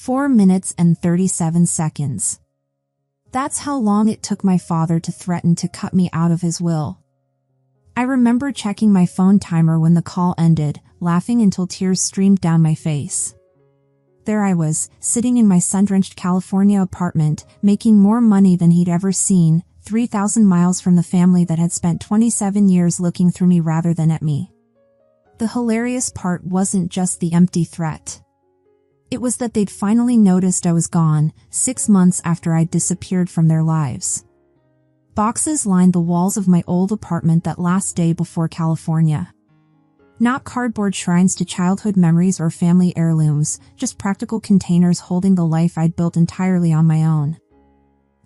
4 minutes and 37 seconds. That's how long it took my father to threaten to cut me out of his will. I remember checking my phone timer when the call ended, laughing until tears streamed down my face. There I was, sitting in my sun-drenched California apartment, making more money than he'd ever seen, 3,000 miles from the family that had spent 27 years looking through me rather than at me. The hilarious part wasn't just the empty threat. It was that they'd finally noticed I was gone, 6 months after I'd disappeared from their lives. Boxes lined the walls of my old apartment that last day before California. Not cardboard shrines to childhood memories or family heirlooms, just practical containers holding the life I'd built entirely on my own.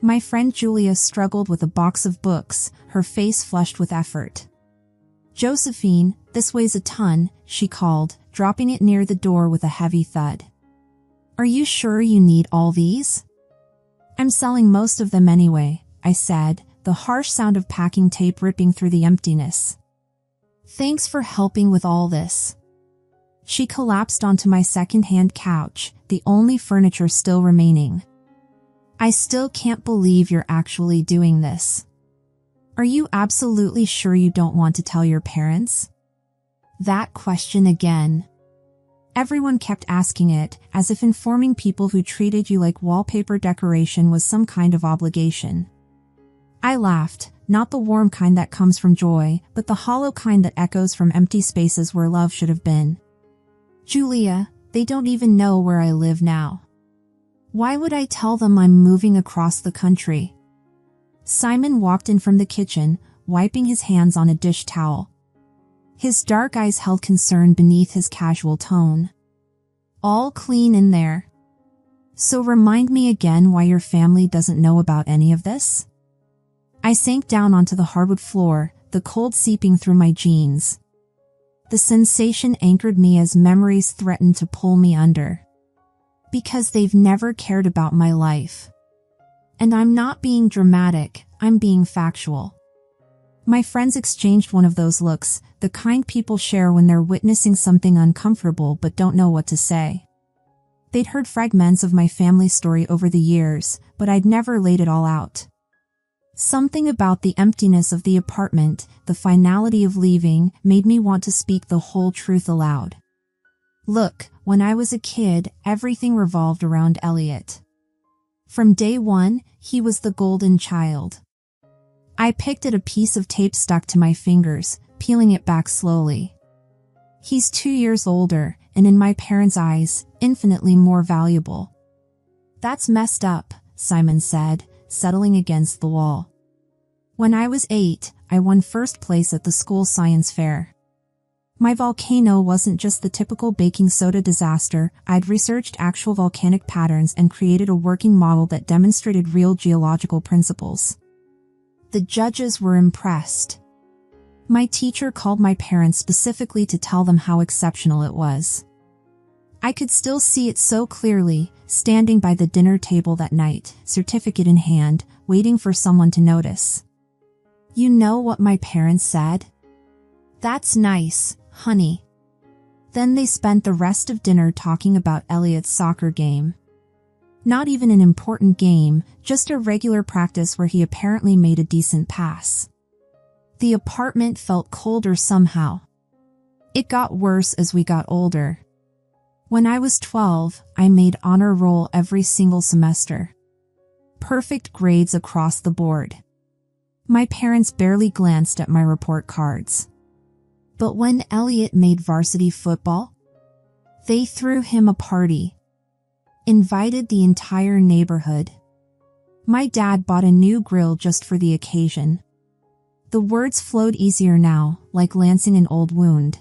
My friend Julia struggled with a box of books, her face flushed with effort. "Josephine, this weighs a ton," she called, dropping it near the door with a heavy thud. "Are you sure you need all these?" "I'm selling most of them anyway," I said, the harsh sound of packing tape ripping through the emptiness. "Thanks for helping with all this." She collapsed onto my second-hand couch, the only furniture still remaining. "I still can't believe you're actually doing this. Are you absolutely sure you don't want to tell your parents?" That question again. Everyone kept asking it, as if informing people who treated you like wallpaper decoration was some kind of obligation. I laughed, not the warm kind that comes from joy, but the hollow kind that echoes from empty spaces where love should have been. "Julia, they don't even know where I live now. Why would I tell them I'm moving across the country?" Simon walked in from the kitchen, wiping his hands on a dish towel. His dark eyes held concern beneath his casual tone. "All clean in there. So remind me again why your family doesn't know about any of this?" I sank down onto the hardwood floor, the cold seeping through my jeans. The sensation anchored me as memories threatened to pull me under. Because they've never cared about my life. And I'm not being dramatic, I'm being factual. My friends exchanged one of those looks, the kind people share when they're witnessing something uncomfortable but don't know what to say. They'd heard fragments of my family story over the years, but I'd never laid it all out. Something about the emptiness of the apartment, the finality of leaving, made me want to speak the whole truth aloud. Look, when I was a kid, everything revolved around Elliot. From day one, he was the golden child. I picked at a piece of tape stuck to my fingers, peeling it back slowly. He's 2 years older, and in my parents' eyes, infinitely more valuable. That's messed up, Simon said, settling against the wall. When I was 8, I won first place at the school science fair. My volcano wasn't just the typical baking soda disaster. I'd researched actual volcanic patterns and created a working model that demonstrated real geological principles. The judges were impressed. My teacher called my parents specifically to tell them how exceptional it was. I could still see it so clearly, standing by the dinner table that night, certificate in hand, waiting for someone to notice. You know what my parents said? "That's nice, honey." Then they spent the rest of dinner talking about Elliot's soccer game. Not even an important game, just a regular practice where he apparently made a decent pass. The apartment felt colder somehow. It got worse as we got older. When I was 12, I made honor roll every single semester. Perfect grades across the board. My parents barely glanced at my report cards. But when Elliot made varsity football, they threw him a party. Invited the entire neighborhood. My dad bought a new grill just for the occasion. The words flowed easier now, like lancing an old wound.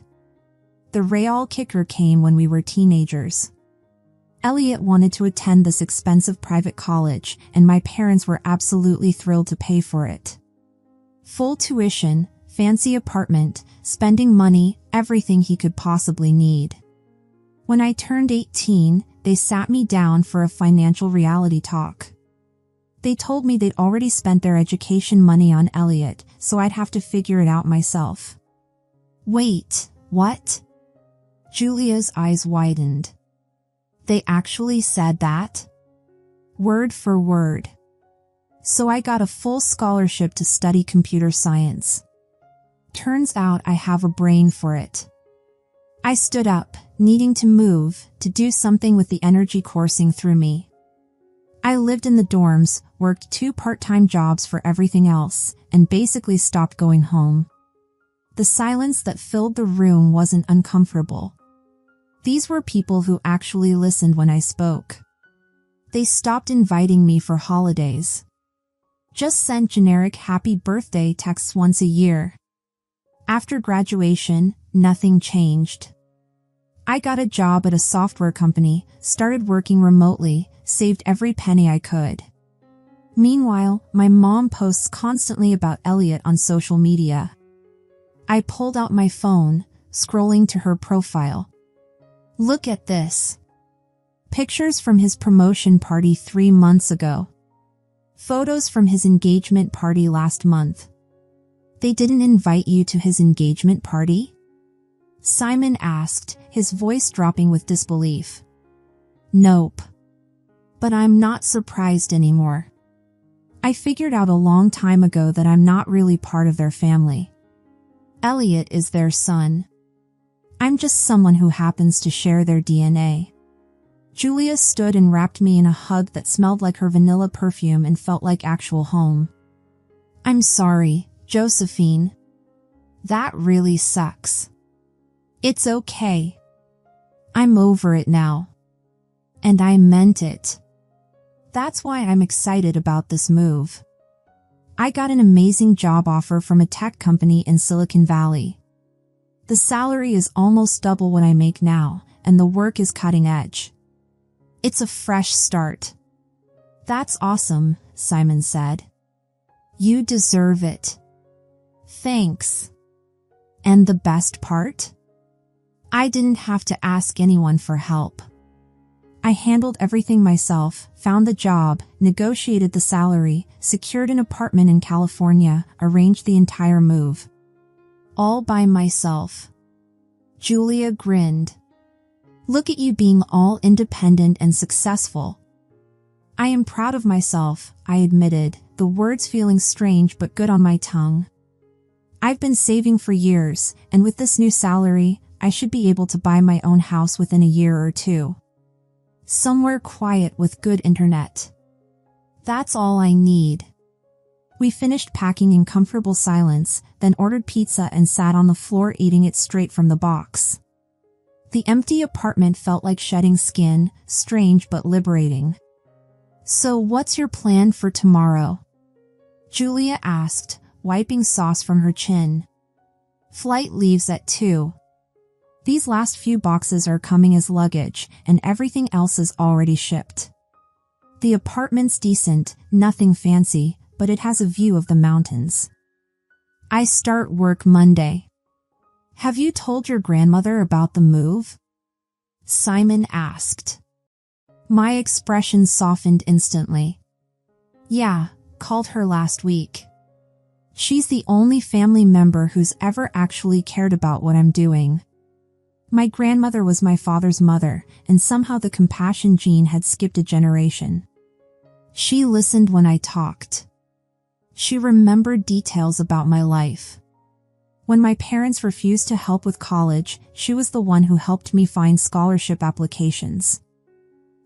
The real kicker came when we were teenagers. Elliot wanted to attend this expensive private college, and my parents were absolutely thrilled to pay for it. Full tuition, fancy apartment, spending money, everything he could possibly need. When I turned 18, they sat me down for a financial reality talk. They told me they'd already spent their education money on Elliot, so I'd have to figure it out myself. Wait, what? Julia's eyes widened. They actually said that? Word for word. So I got a full scholarship to study computer science. Turns out I have a brain for it. I stood up, needing to move, to do something with the energy coursing through me. I lived in the dorms, worked 2 part-time jobs for everything else, and basically stopped going home. The silence that filled the room wasn't uncomfortable. These were people who actually listened when I spoke. They stopped inviting me for holidays. Just sent generic happy birthday texts once a year. After graduation, nothing changed. I got a job at a software company, started working remotely, saved every penny I could. Meanwhile, my mom posts constantly about Elliot on social media. I pulled out my phone, scrolling to her profile. Look at this. Pictures from his promotion party 3 months ago. Photos from his engagement party last month. They didn't invite you to his engagement party? Simon asked, his voice dropping with disbelief. Nope. But I'm not surprised anymore. I figured out a long time ago that I'm not really part of their family. Elliot is their son. I'm just someone who happens to share their DNA. Julia stood and wrapped me in a hug that smelled like her vanilla perfume and felt like actual home. I'm sorry, Josephine. That really sucks. It's okay. I'm over it now. And I meant it. That's why I'm excited about this move. I got an amazing job offer from a tech company in Silicon Valley. The salary is almost double what I make now, and the work is cutting edge. It's a fresh start. That's awesome, Simon said. You deserve it. Thanks. And the best part? I didn't have to ask anyone for help. I handled everything myself, found the job, negotiated the salary, secured an apartment in California, arranged the entire move. All by myself. Julia grinned. Look at you being all independent and successful. I am proud of myself, I admitted, the words feeling strange but good on my tongue. I've been saving for years, and with this new salary, I should be able to buy my own house within a year or 2. Somewhere quiet with good internet. That's all I need. We finished packing in comfortable silence, then ordered pizza and sat on the floor eating it straight from the box. The empty apartment felt like shedding skin, strange but liberating. So what's your plan for tomorrow? Julia asked, wiping sauce from her chin. Flight leaves at 2. These last few boxes are coming as luggage, and everything else is already shipped. The apartment's decent, nothing fancy, but it has a view of the mountains. I start work Monday. Have you told your grandmother about the move? Simon asked. My expression softened instantly. Yeah, called her last week. She's the only family member who's ever actually cared about what I'm doing. My grandmother was my father's mother, and somehow the compassion gene had skipped a generation. She listened when I talked. She remembered details about my life. When my parents refused to help with college, she was the one who helped me find scholarship applications.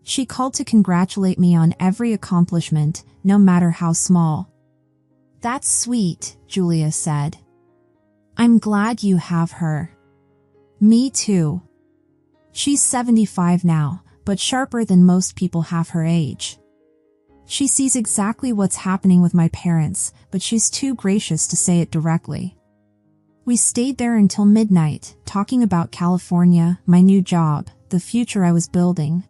She called to congratulate me on every accomplishment, no matter how small. That's sweet, Julia said. I'm glad you have her. Me too. She's 75 now, but sharper than most people half her age. She sees exactly what's happening with my parents, but she's too gracious to say it directly. We stayed there until midnight, talking about California, my new job, the future I was building.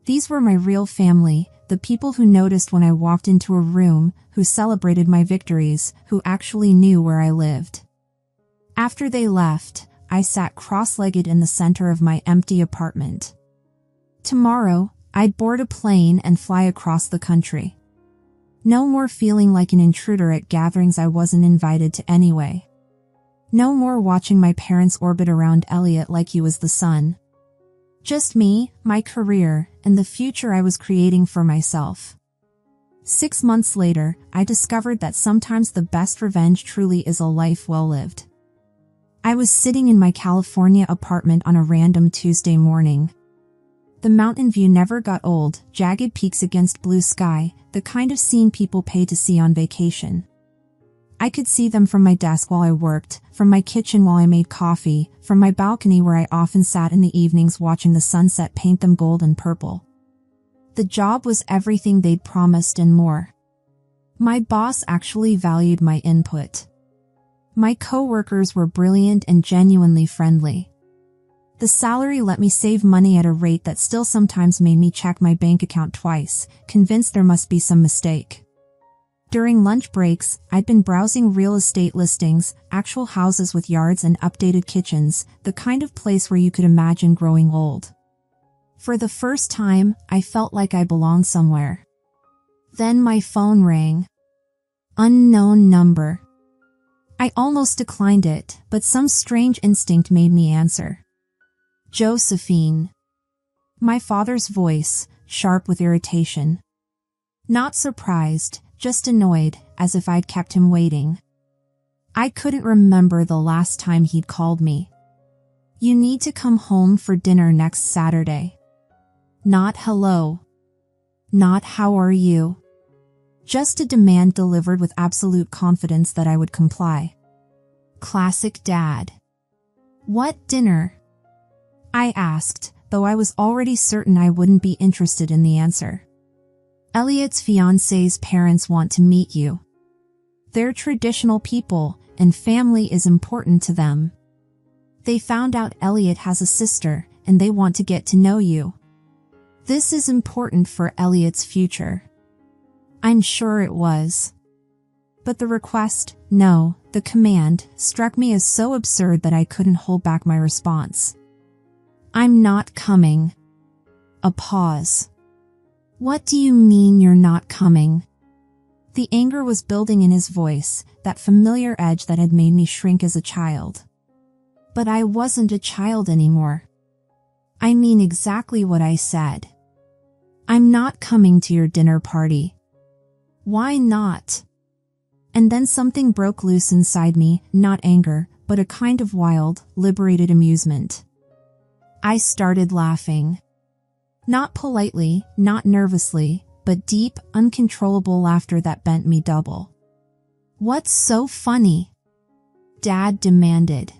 These were my real family, the people who noticed when I walked into a room, who celebrated my victories, who actually knew where I lived. After they left, I sat cross-legged in the center of my empty apartment. Tomorrow, I'd board a plane and fly across the country. No more feeling like an intruder at gatherings I wasn't invited to anyway. No more watching my parents orbit around Elliot like he was the sun. Just me, my career, and the future I was creating for myself. 6 months later, I discovered that sometimes the best revenge truly is a life well lived. I was sitting in my California apartment on a random Tuesday morning. The mountain view never got old, jagged peaks against blue sky, the kind of scene people pay to see on vacation. I could see them from my desk while I worked, from my kitchen while I made coffee, from my balcony where I often sat in the evenings watching the sunset paint them gold and purple. The job was everything they'd promised and more. My boss actually valued my input. My coworkers were brilliant and genuinely friendly. The salary let me save money at a rate that still sometimes made me check my bank account twice, convinced there must be some mistake. During lunch breaks, I'd been browsing real estate listings, actual houses with yards and updated kitchens, the kind of place where you could imagine growing old. For the first time, I felt like I belonged somewhere. Then my phone rang. Unknown number. I almost declined it, but some strange instinct made me answer. Josephine. My father's voice, sharp with irritation. Not surprised, just annoyed, as if I'd kept him waiting. I couldn't remember the last time he'd called me. You need to come home for dinner next Saturday. Not hello. Not how are you. Just a demand delivered with absolute confidence that I would comply. Classic dad. What dinner? I asked, though I was already certain I wouldn't be interested in the answer. Elliot's fiancé's parents want to meet you. They're traditional people, and family is important to them. They found out Elliot has a sister, and they want to get to know you. This is important for Elliot's future. I'm sure it was. But the request, no, the command, struck me as so absurd that I couldn't hold back my response. I'm not coming. A pause. What do you mean you're not coming? The anger was building in his voice, that familiar edge that had made me shrink as a child. But I wasn't a child anymore. I mean exactly what I said. I'm not coming to your dinner party. Why not? And then something broke loose inside me, not anger, but a kind of wild, liberated amusement. I started laughing. Not politely, not nervously, but deep, uncontrollable laughter that bent me double. What's so funny? Dad demanded.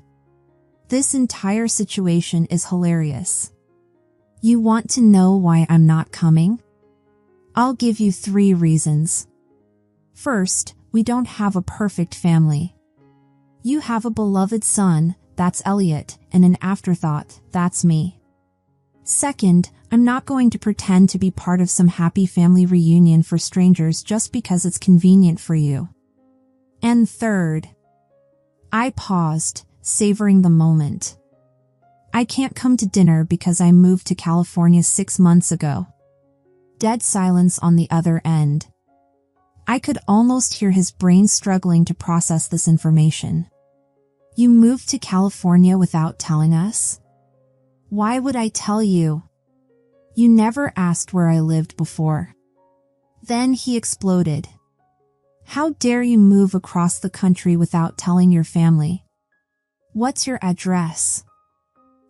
This entire situation is hilarious. You want to know why I'm not coming? I'll give you 3 reasons. First, we don't have a perfect family. You have a beloved son, that's Elliot, and an afterthought, that's me. Second, I'm not going to pretend to be part of some happy family reunion for strangers just because it's convenient for you. And third, I paused, savoring the moment. I can't come to dinner because I moved to California 6 months ago. Dead silence on the other end. I could almost hear his brain struggling to process this information. You moved to California without telling us? Why would I tell you? You never asked where I lived before. Then he exploded. How dare you move across the country without telling your family? What's your address?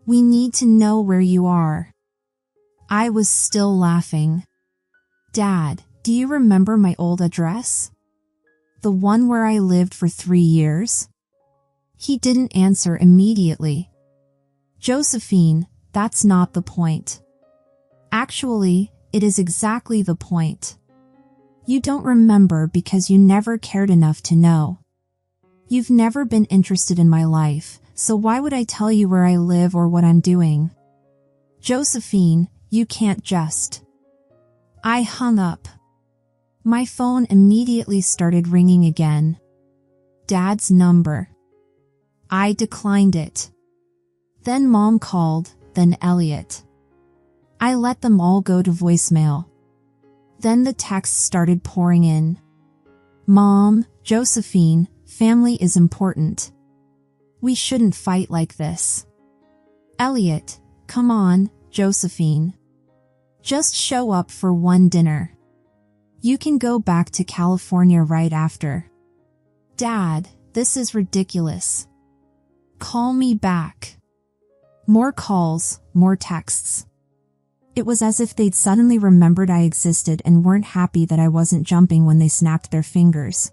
We need to know where you are. I was still laughing. Dad, do you remember my old address? The one where I lived for 3 years? He didn't answer immediately. Josephine, that's not the point. Actually, it is exactly the point. You don't remember because you never cared enough to know. You've never been interested in my life, so why would I tell you where I live or what I'm doing? Josephine, you can't just. I hung up. My phone immediately started ringing again. Dad's number. I declined it. Then Mom called, then Elliot. I let them all go to voicemail. Then the texts started pouring in. Mom, Josephine, family is important. We shouldn't fight like this. Elliot, come on, Josephine. Just show up for one dinner. You can go back to California right after. Dad, this is ridiculous. Call me back. More calls, more texts. It was as if they'd suddenly remembered I existed and weren't happy that I wasn't jumping when they snapped their fingers.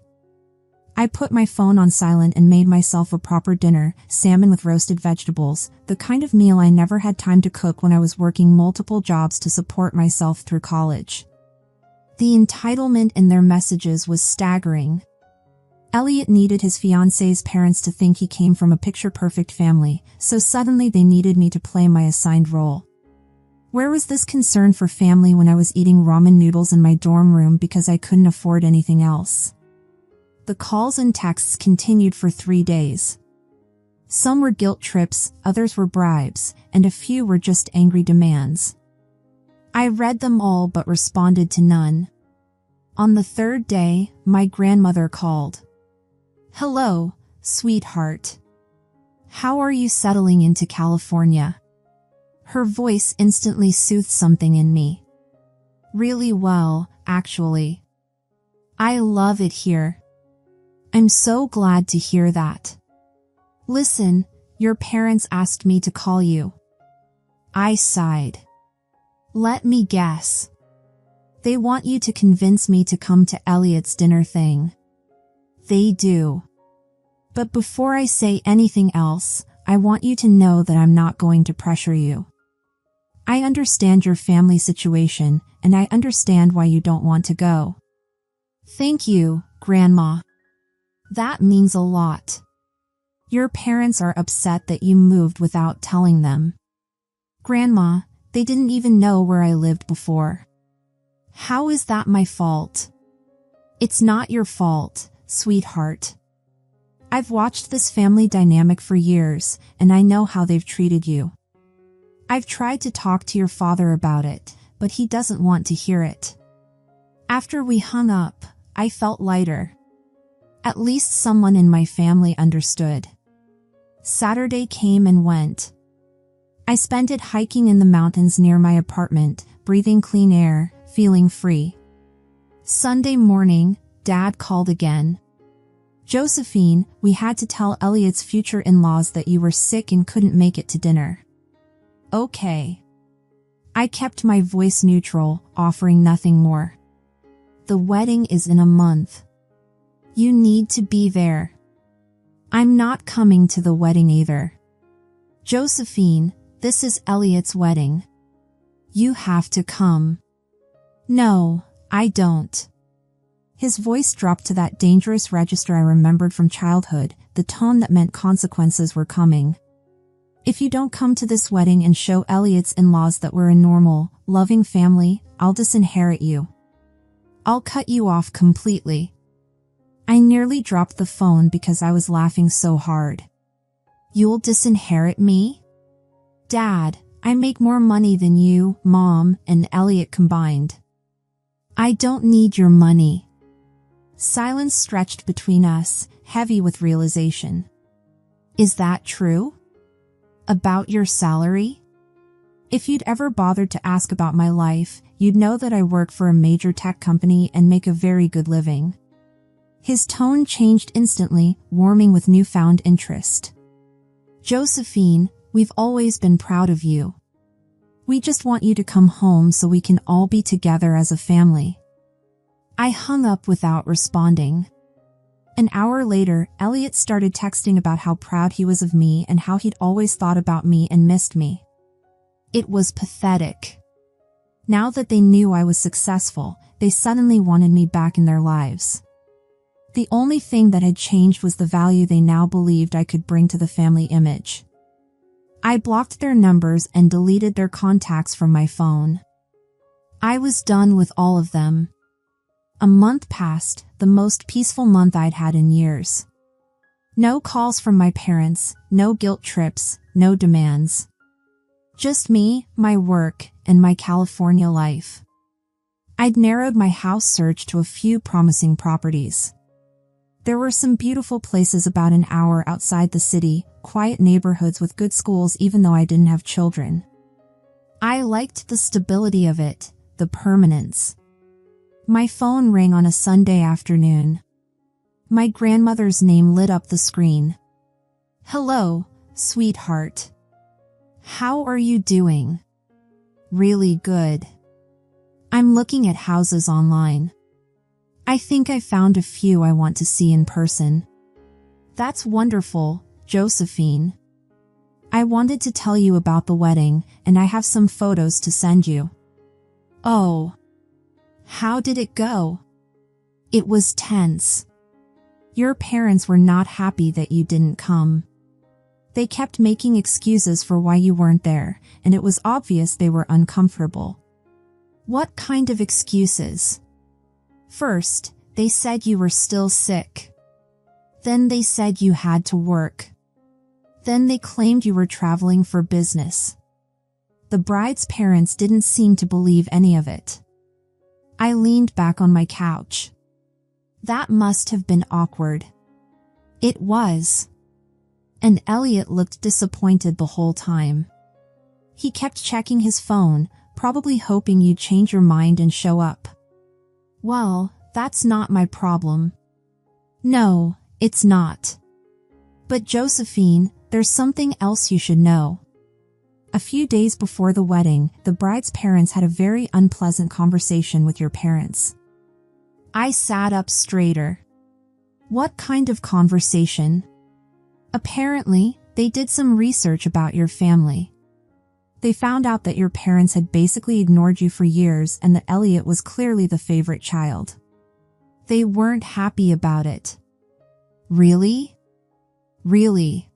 I put my phone on silent and made myself a proper dinner, salmon with roasted vegetables, the kind of meal I never had time to cook when I was working multiple jobs to support myself through college. The entitlement in their messages was staggering. Elliot needed his fiancée's parents to think he came from a picture-perfect family, so suddenly they needed me to play my assigned role. Where was this concern for family when I was eating ramen noodles in my dorm room because I couldn't afford anything else? The calls and texts continued for 3 days. Some were guilt trips, others were bribes, and a few were just angry demands. I read them all but responded to none. On the 3rd day, my grandmother called. "Hello, sweetheart. How are you settling into California?" Her voice instantly soothed something in me. "Really well, actually. I love it here." "I'm so glad to hear that. Listen, your parents asked me to call you." I sighed. "Let me guess. They want you to convince me to come to Elliot's dinner thing." "They do. But before I say anything else, I want you to know that I'm not going to pressure you. I understand your family situation, and I understand why you don't want to go." "Thank you, Grandma. That means a lot. Your parents are upset that you moved without telling them." "Grandma, they didn't even know where I lived before." "How is that my fault?" "It's not your fault, sweetheart. I've watched this family dynamic for years, and I know how they've treated you. I've tried to talk to your father about it, but he doesn't want to hear it." After we hung up, I felt lighter. At least someone in my family understood. Saturday came and went. I spent it hiking in the mountains near my apartment, breathing clean air, feeling free. Sunday morning, Dad called again. "Josephine, we had to tell Elliot's future in-laws that you were sick and couldn't make it to dinner." "Okay." I kept my voice neutral, offering nothing more. "The wedding is in a month. You need to be there." "I'm not coming to the wedding either." "Josephine, this is Elliot's wedding. You have to come." "No, I don't." His voice dropped to that dangerous register I remembered from childhood, the tone that meant consequences were coming. "If you don't come to this wedding and show Elliot's in-laws that we're a normal, loving family, I'll disinherit you. I'll cut you off completely." I nearly dropped the phone because I was laughing so hard. "You'll disinherit me?" "Dad, I make more money than you, Mom, and Elliot combined. I don't need your money." Silence stretched between us, heavy with realization. "Is that true? About your salary?" "If you'd ever bothered to ask about my life, you'd know that I work for a major tech company and make a very good living." His tone changed instantly, warming with newfound interest. "Josephine, we've always been proud of you. We just want you to come home so we can all be together as a family." I hung up without responding. An hour later, Elliot started texting about how proud he was of me and how he'd always thought about me and missed me. It was pathetic. Now that they knew I was successful, they suddenly wanted me back in their lives. The only thing that had changed was the value they now believed I could bring to the family image. I blocked their numbers and deleted their contacts from my phone. I was done with all of them. A month passed, the most peaceful month I'd had in years. No calls from my parents, no guilt trips, no demands. Just me, my work, and my California life. I'd narrowed my house search to a few promising properties. There were some beautiful places about an hour outside the city, quiet neighborhoods with good schools even though I didn't have children. I liked the stability of it, the permanence. My phone rang on a Sunday afternoon. My grandmother's name lit up the screen. "Hello, sweetheart. How are you doing?" "Really good. I'm looking at houses online. I think I found a few I want to see in person." "That's wonderful, Josephine. I wanted to tell you about the wedding, and I have some photos to send you." "Oh. How did it go?" "It was tense. Your parents were not happy that you didn't come. They kept making excuses for why you weren't there, and it was obvious they were uncomfortable." "What kind of excuses?" "First, they said you were still sick. Then they said you had to work. Then they claimed you were traveling for business." The bride's parents didn't seem to believe any of it. I leaned back on my couch. That must have been awkward. It was. And Elliot looked disappointed the whole time. He kept checking his phone, probably hoping you'd change your mind and show up. "Well, that's not my problem." "No, it's not. But Josephine, there's something else you should know." A few days before the wedding, the bride's parents had a very unpleasant conversation with your parents. I sat up straighter. "What kind of conversation?" "Apparently, they did some research about your family. They found out that your parents had basically ignored you for years and that Elliot was clearly the favorite child. They weren't happy about it." "Really?" "Really.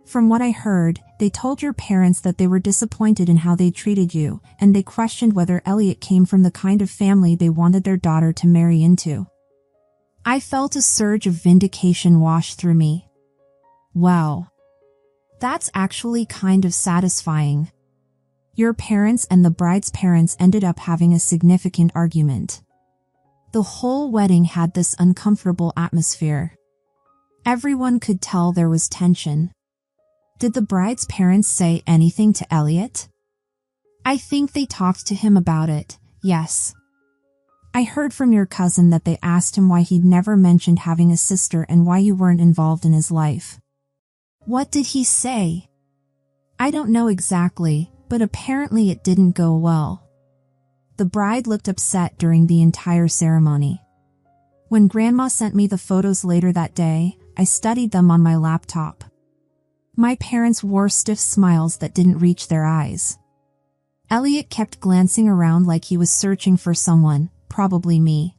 From what I heard, they told your parents that they were disappointed in how they treated you, and they questioned whether Elliot came from the kind of family they wanted their daughter to marry into." I felt a surge of vindication wash through me. Wow. That's actually kind of satisfying. Your parents and the bride's parents ended up having a significant argument. The whole wedding had this uncomfortable atmosphere. Everyone could tell there was tension. Did the bride's parents say anything to Elliot? I think they talked to him about it, yes. I heard from your cousin that they asked him why he'd never mentioned having a sister and why you weren't involved in his life. What did he say? I don't know exactly, but apparently it didn't go well. The bride looked upset during the entire ceremony. When Grandma sent me the photos later that day, I studied them on my laptop. My parents wore stiff smiles that didn't reach their eyes. Elliot kept glancing around like he was searching for someone, probably me.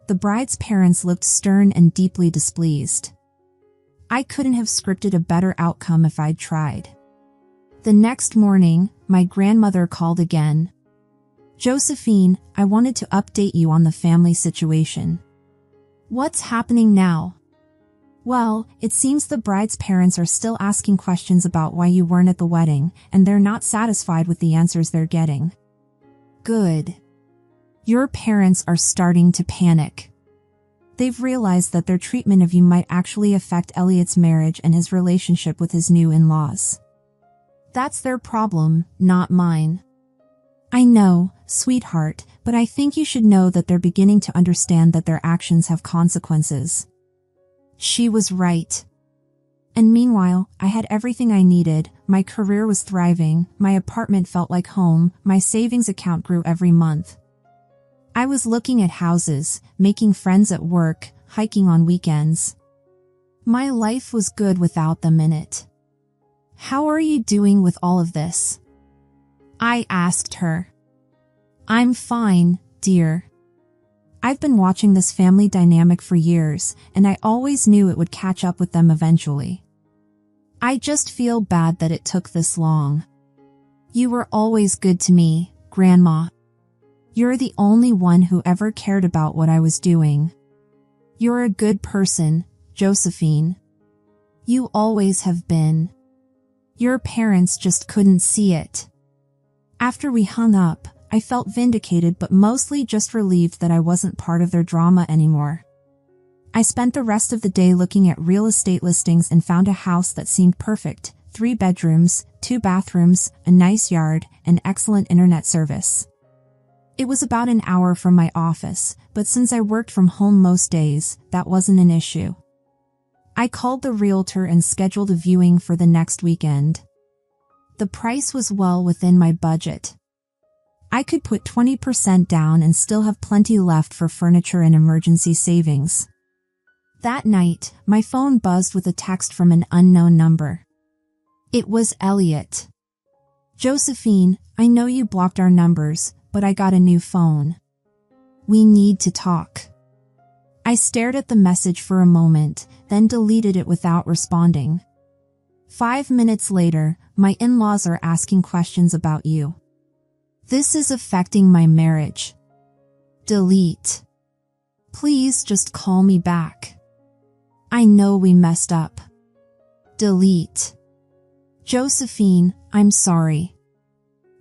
The bride's parents looked stern and deeply displeased. I couldn't have scripted a better outcome if I'd tried. The next morning, my grandmother called again. "Josephine, I wanted to update you on the family situation." "What's happening now?" "Well, it seems the bride's parents are still asking questions about why you weren't at the wedding, and they're not satisfied with the answers they're getting." "Good. Your parents are starting to panic. They've realized that their treatment of you might actually affect Elliot's marriage and his relationship with his new in-laws. That's their problem, not mine." "I know, sweetheart, but I think you should know that they're beginning to understand that their actions have consequences." She was right. And meanwhile, I had everything I needed. My career was thriving, my apartment felt like home, my savings account grew every month. I was looking at houses, making friends at work, hiking on weekends. My life was good without them in it. "How are you doing with all of this?" I asked her. "I'm fine, dear. I've been watching this family dynamic for years, and I always knew it would catch up with them eventually. I just feel bad that it took this long. You were always good to me, Grandma. You're the only one who ever cared about what I was doing. You're a good person, Josephine. You always have been. Your parents just couldn't see it." After we hung up, I felt vindicated but mostly just relieved that I wasn't part of their drama anymore. I spent the rest of the day looking at real estate listings and found a house that seemed perfect, 3 bedrooms, 2 bathrooms, a nice yard, and excellent internet service. It was about an hour from my office, but since I worked from home most days, that wasn't an issue. I called the realtor and scheduled a viewing for the next weekend. The price was well within my budget. I could put 20% down and still have plenty left for furniture and emergency savings. That night, my phone buzzed with a text from an unknown number. It was Elliot. "Josephine, I know you blocked our numbers, but I got a new phone. We need to talk." I stared at the message for a moment, then deleted it without responding. 5 minutes later, my in-laws are asking questions about you. This is affecting my marriage. Delete. Please just call me back. I know we messed up. Delete. Josephine, I'm sorry.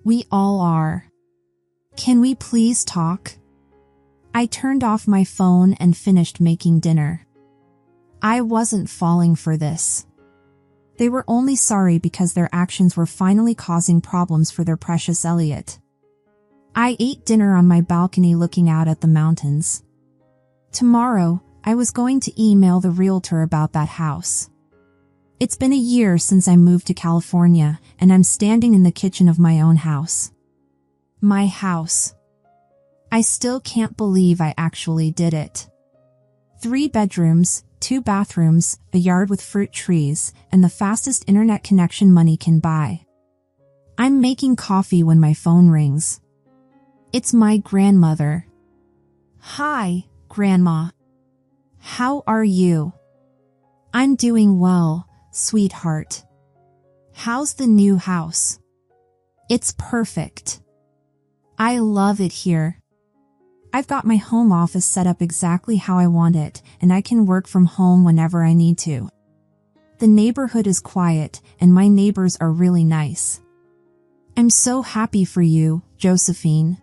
We all are. Can we please talk? I turned off my phone and finished making dinner. I wasn't falling for this. They were only sorry because their actions were finally causing problems for their precious Elliot. I ate dinner on my balcony looking out at the mountains. Tomorrow, I was going to email the realtor about that house. It's been a year since I moved to California, and I'm standing in the kitchen of my own house. My house. I still can't believe I actually did it. 3 bedrooms, 2 bathrooms, a yard with fruit trees, and the fastest internet connection money can buy. I'm making coffee when my phone rings. It's my grandmother. "Hi, Grandma. How are you?" "I'm doing well, sweetheart. How's the new house?" "It's perfect. I love it here. I've got my home office set up exactly how I want it, and I can work from home whenever I need to. The neighborhood is quiet, and my neighbors are really nice. I'm so happy for you, Josephine.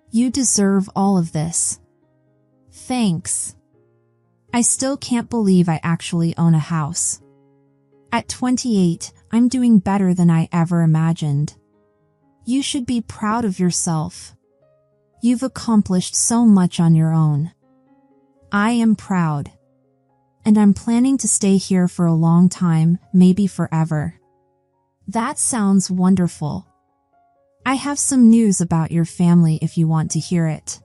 You deserve all of this." Thanks. I still can't believe I actually own a house. At 28, I'm doing better than I ever imagined. You should be proud of yourself. You've accomplished so much on your own. I am proud. And I'm planning to stay here for a long time, maybe forever. That sounds wonderful. I have some news about your family if you want to hear it.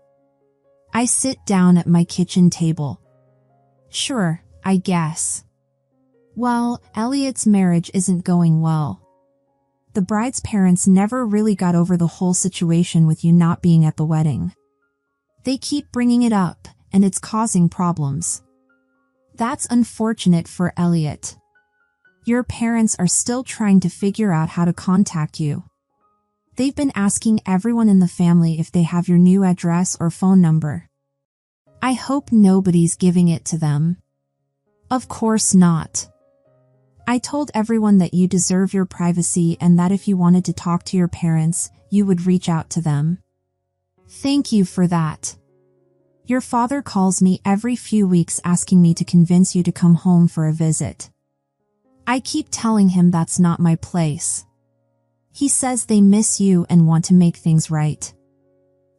I sit down at my kitchen table. Sure, I guess. Well, Elliot's marriage isn't going well. The bride's parents never really got over the whole situation with you not being at the wedding. They keep bringing it up, and it's causing problems. That's unfortunate for Elliot. Your parents are still trying to figure out how to contact you. They've been asking everyone in the family if they have your new address or phone number. I hope nobody's giving it to them. Of course not. I told everyone that you deserve your privacy and that if you wanted to talk to your parents, you would reach out to them. Thank you for that. Your father calls me every few weeks asking me to convince you to come home for a visit. I keep telling him that's not my place. He says they miss you and want to make things right.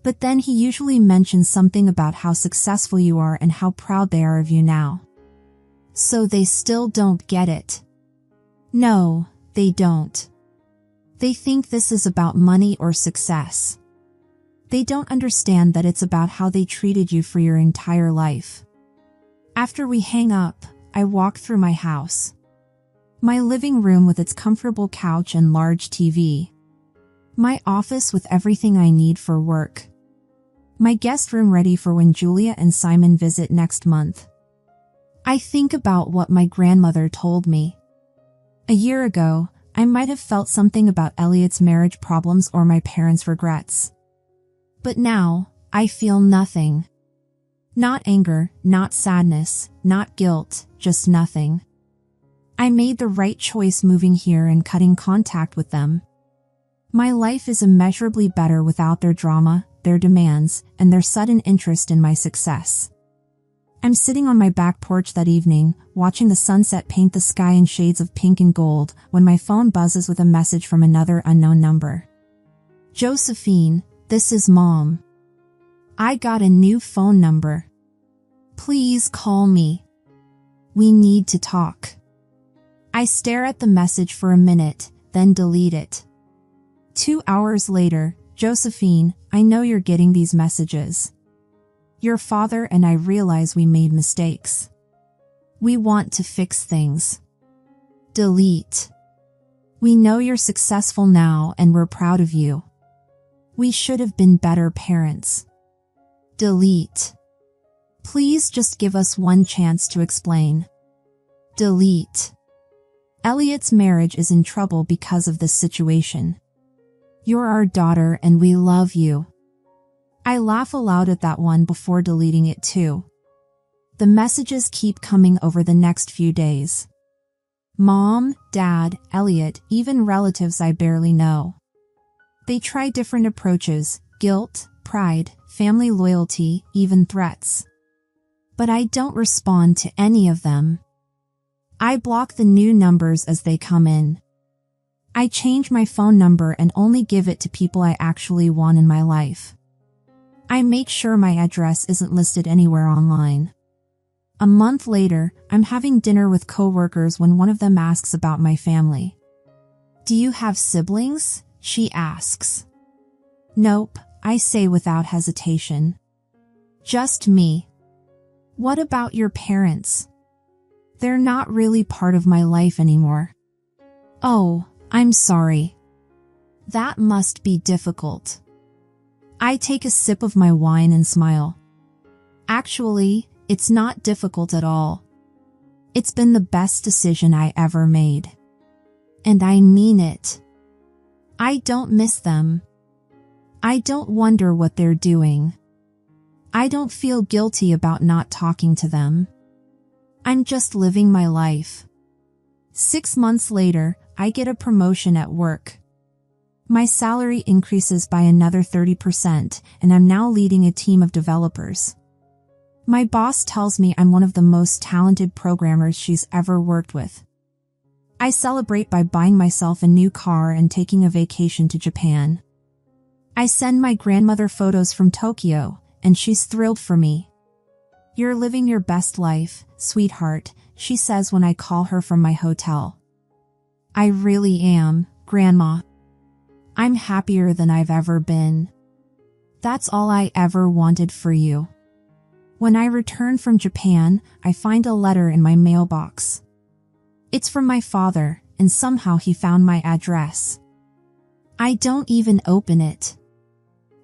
But then he usually mentions something about how successful you are and how proud they are of you now. So they still don't get it. No, they don't. They think this is about money or success. They don't understand that it's about how they treated you for your entire life. After we hang up, I walk through my house. My living room with its comfortable couch and large TV. My office with everything I need for work. My guest room ready for when Julia and Simon visit next month. I think about what my grandmother told me. A year ago, I might have felt something about Elliot's marriage problems or my parents' regrets. But now, I feel nothing. Not anger, not sadness, not guilt, just nothing. I made the right choice moving here and cutting contact with them. My life is immeasurably better without their drama, their demands, and their sudden interest in my success. I'm sitting on my back porch that evening, watching the sunset paint the sky in shades of pink and gold, when my phone buzzes with a message from another unknown number. Josephine, this is Mom. I got a new phone number. Please call me. We need to talk. I stare at the message for a minute, then delete it. 2 hours later, Josephine, I know you're getting these messages. Your father and I realize we made mistakes. We want to fix things. Delete. We know you're successful now and we're proud of you. We should have been better parents. Delete. Please just give us one chance to explain. Delete. Elliot's marriage is in trouble because of this situation. You're our daughter and we love you. I laugh aloud at that one before deleting it too. The messages keep coming over the next few days. Mom, Dad, Elliot, even relatives I barely know. They try different approaches, guilt, pride, family loyalty, even threats. But I don't respond to any of them. I block the new numbers as they come in. I change my phone number and only give it to people I actually want in my life. I make sure my address isn't listed anywhere online. A month later, I'm having dinner with coworkers when one of them asks about my family. Do you have siblings? She asks. Nope, I say without hesitation. Just me. What about your parents? They're not really part of my life anymore. Oh, I'm sorry. That must be difficult. I take a sip of my wine and smile. Actually, it's not difficult at all. It's been the best decision I ever made. And I mean it. I don't miss them. I don't wonder what they're doing. I don't feel guilty about not talking to them. I'm just living my life. 6 months later, I get a promotion at work. My salary increases by another 30%, and I'm now leading a team of developers. My boss tells me I'm one of the most talented programmers she's ever worked with. I celebrate by buying myself a new car and taking a vacation to Japan. I send my grandmother photos from Tokyo, and she's thrilled for me. You're living your best life, sweetheart, she says when I call her from my hotel. I really am, Grandma. I'm happier than I've ever been. That's all I ever wanted for you. When I return from Japan, I find a letter in my mailbox. It's from my father, and somehow he found my address. I don't even open it.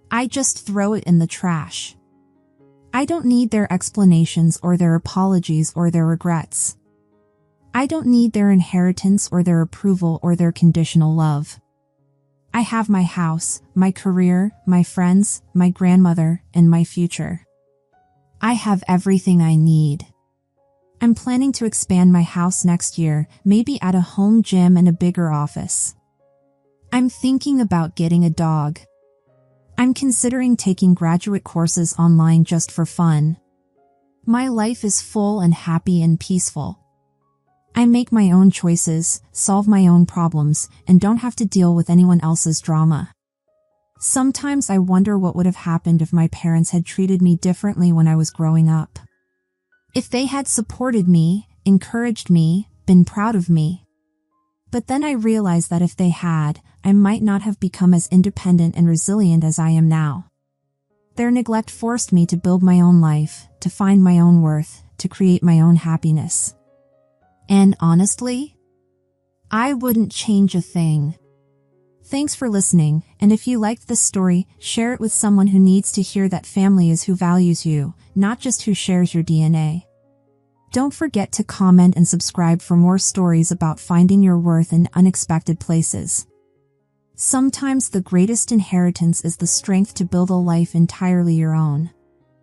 I just throw it in the trash. I don't need their explanations or their apologies or their regrets. I don't need their inheritance or their approval or their conditional love. I have my house, my career, my friends, my grandmother, and my future. I have everything I need. I'm planning to expand my house next year, maybe add a home gym and a bigger office. I'm thinking about getting a dog. I'm considering taking graduate courses online just for fun. My life is full and happy and peaceful. I make my own choices, solve my own problems, and don't have to deal with anyone else's drama. Sometimes I wonder what would have happened if my parents had treated me differently when I was growing up. If they had supported me, encouraged me, been proud of me. But then I realized that if they had, I might not have become as independent and resilient as I am now. Their neglect forced me to build my own life, to find my own worth, to create my own happiness. And honestly, I wouldn't change a thing. Thanks for listening, and if you liked this story, share it with someone who needs to hear that family is who values you, not just who shares your DNA. Don't forget to comment and subscribe for more stories about finding your worth in unexpected places. Sometimes the greatest inheritance is the strength to build a life entirely your own.